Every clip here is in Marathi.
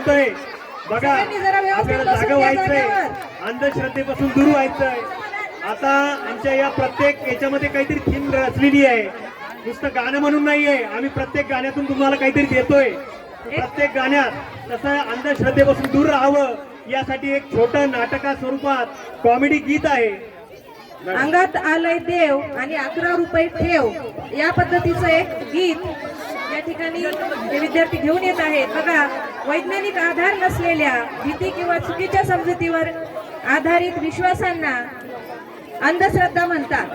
होतंय बघा, आपल्याला जागा व्हायचंय, अंधश्रद्धेपासून दूर व्हायचंय. आता आमच्या या प्रत्येक याच्यामध्ये काहीतरी थीम रचलेली आहे. नुसतं गाणं म्हणून नाहीये, आम्ही प्रत्येक गाण्यातून तुम्हाला काहीतरी देतोय. प्रत्येक गाण्यात तसं अंधश्रद्धेपासून दूर राहावं यासाठी एक छोटं नाटका स्वरूपात कॉमेडी गीत आहे. अंगात आलंय देव आणि 11 रुपये ठेव, या पद्धतीचं एक गीत या ठिकाणी हे विद्यार्थी घेऊन येत आहेत. बघा, वैज्ञानिक आधार नसलेल्या भीती किंवा चुकीच्या समजुतीवर आधारित विश्वासांना अंधश्रद्धा म्हणतात.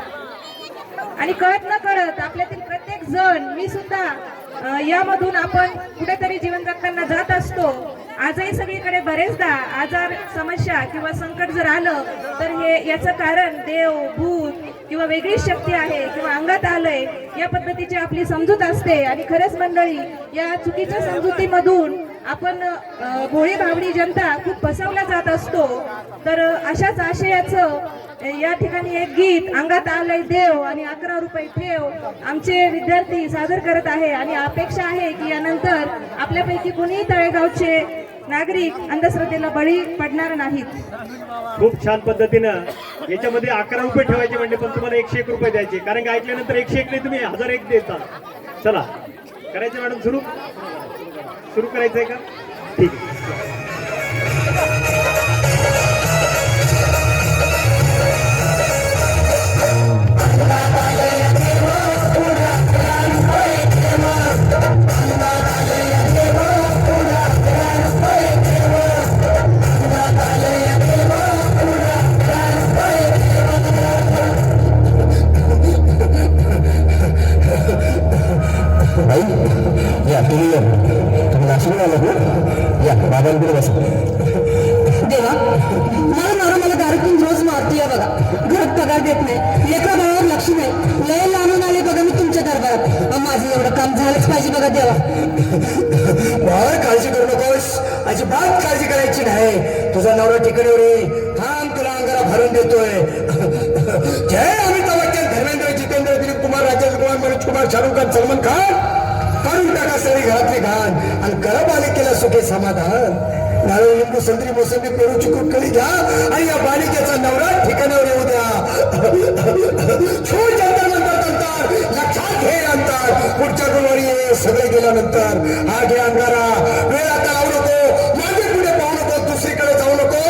आणि कळत न कळत आपल्यातील प्रत्येक जण, मी सुद्धा यामधून आपण कुठेतरी जीवन जगताना जात असतो. आजही सगळीकडे बरेचदा आजार, समस्या किंवा संकट जर आलं तर हे याचं कारण देव, भूत किंवा वेगळी शक्ती आहे किंवा अंगात आलंय या पद्धतीची आपली समजूत असते. आणि खरंच मंडळी, या चुकीच्या समजुतीमधून आपण भोळी भावडी जनता खूप फसवला जात असतो. तर अशाच आशयाचं या ठिकाणी एक गीत अंगात आलंय देव आणि 11 रुपये ठेव आमचे विद्यार्थी सादर करत आहे. आणि अपेक्षा आहे की यानंतर आपल्यापैकी कोणीही तळेगावचे नागरिक अंधश्रद्धेला बळी पडणार नाहीत. खूप छान पद्धतीनं याच्यामध्ये 11 रुपये ठेवायचे म्हणजे, पण तुम्हाला 101 रुपये द्यायचे, कारण की ऐकल्यानंतर 101 नाही तुम्ही 1001 देता. चला करायचं मॅडम, सुरू करायचंय का? ठीक आहे. या तुम्ही नाशिकला आलात ना? या बाबांकडे बसा. देवा, मला नवरा मला दारू पिऊन रोज मारतोय बघा. घरात पगार देत नाही, लेकरा भावावर लक्ष नाही. लय लांबून आले बघा मी तुमच्या दरबारात. माझं एवढं काम झालंच पाहिजे बघा देवा. बाहेर काळजी करू नकोस, अजिबात काळजी करायची नाही. तुझा नवरा ठिकाणीवर येईल. थांब, तुला अंगारा भरून देतोय. जय अमिताभ बच्चन, धर्मेंद्र, जितेंद्र, दिलीप कुमार, राजेश कुमार, मनोज कुमार, शाहरुख खान, सलमान खान, काढून टाका सगळी घरातली घाण आणि करा बालिकेला सुखे समाधान. नारळ, लिंबू, संत्री, मोसंबी, पेरू, चिकून, कळी घ्या आणि या बालिकेचा नवरा ठिकाणावर येऊ द्या. छोड जंतर मंतर, लक्षात घे अंतर. पुढच्या गुरुवारी सगळे गेल्यानंतर हा घे अंगारा. वेळ आता लावू नको, मागे पुढे पाहू नको, दुसरीकडे जाऊ नको.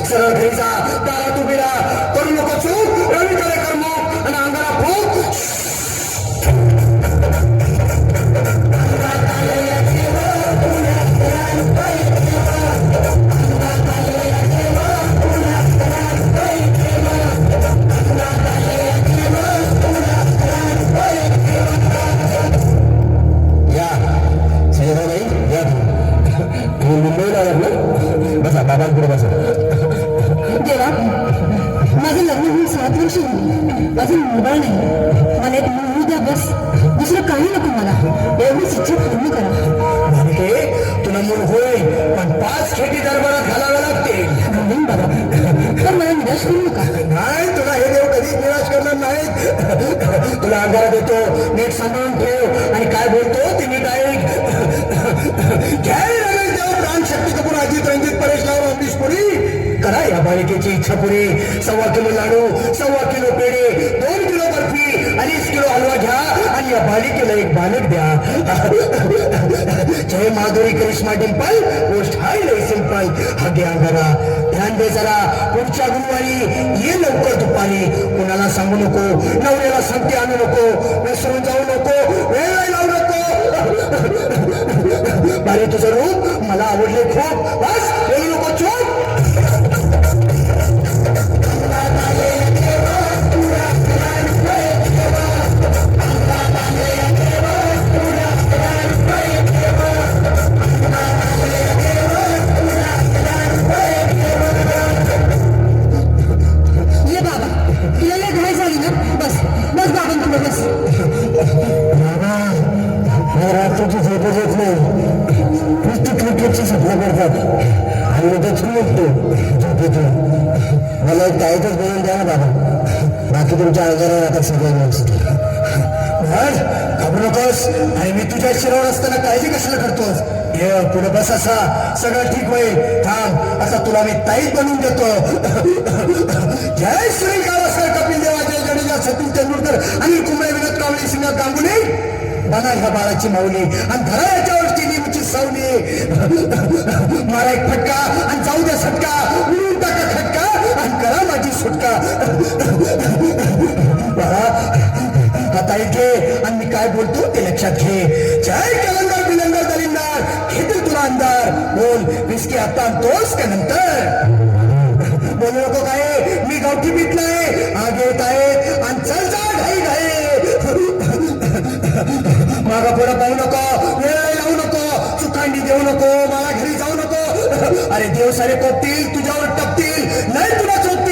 सरळ घरी जा, दारात उभी राहा, करू नको चूक. रवीकडे कर्म आणि अंगारा भूक. बाबांकडे बसा. देवा, माझं लग्न होऊन 7 वर्ष झाली, अजून मुलबाळ नाही. मला एक मुलगी द्या बस, दुसरं काही नको मला. एवढीच इच्छा पूर्ण करा. म्हणजे तुला मूल होईल, पण 5 खेटी दरबारात घालाव्या लागतील. घालीन बाबा, पण मला निराश करू नका. नाही, तुला हे देव कधीच निराश करणार नाहीत. तुला अंगारा देतो, नीट सांभाळून ठेव आणि काय बोलतो ते नीट ऐक. जय रमेश देव, प्राण शक्ती कपूर, अजित रंजित, परेश राव, अमरीश पुरी, करा या बालिकेची इच्छा पुरी. 1.25 किलो लाडू, 1.25 किलो पेढे, 2 किलो बर्फी, 2.5 किलो हलवा घ्या आणि या बालिकेला एक बालक द्या. जय माधुरी, करिश्मा, डिंपल, पोस्ट हाय लय सिंपल. हा घे अंगारा, ध्यान दे जरा. पुढच्या गुरुवारी ये लवकर दुपारी. कुणाला सांगू नको, नवऱ्याला सांगते आणू नको, विसरून जाऊ नको, वेळ लावू नको. बारे तुझं रूप मला आवडले खूप. बस बोलू नको, चूप. ये बाबा, तुला लय घाई झाली ना? बस बस बाबांकडे बस. रात्रीची झोपच येत नाही, नुसती क्रिकेटची स्वप्न करतात आणि मी त्याची उठतो झोपेतून. मला एक ताईतच बनवून द्या ना बाबा, बाकी तुमच्या आजारावर आता सगळं व्यवस्थित. घाबरू नकोस आणि मी तुझ्या शिरावर असताना काळजी कशाला करतोस ये पुढे बस असा सगळं ठीक होईल थांब आता तुला मी ताईत बनवून देतो जय श्री गावस्कर कपिल देवा जय जडेजा सचिन तेंडुलकर अनिल कुंबळे विनोद कांबळे सिंह गांगुली बना ह्या बाळाची माऊली आणि धरा याच्यावर टीव्हीची सावली मारा एक फटका आणि जाऊ द्या सटका उडून टाका खटका आणि करा माझी सुटका आता घे आणि मी काय बोलतो ते लक्षात घे जय कलंदर बिलंदर दलिंदर घेतील तुला अंधार बोल विस्की आता आणतोस का नंतर बोलू नको काय मी गावठी पिटलाय आग येत आहे आणि चल जा घाई घाई मागा पुढे पाहू नको वेळ लावू नको चुकांडी देऊ नको मला घरी जाऊ नको अरे देव सारे कोपतील तुझ्यावर टपतील नाही तुला चोप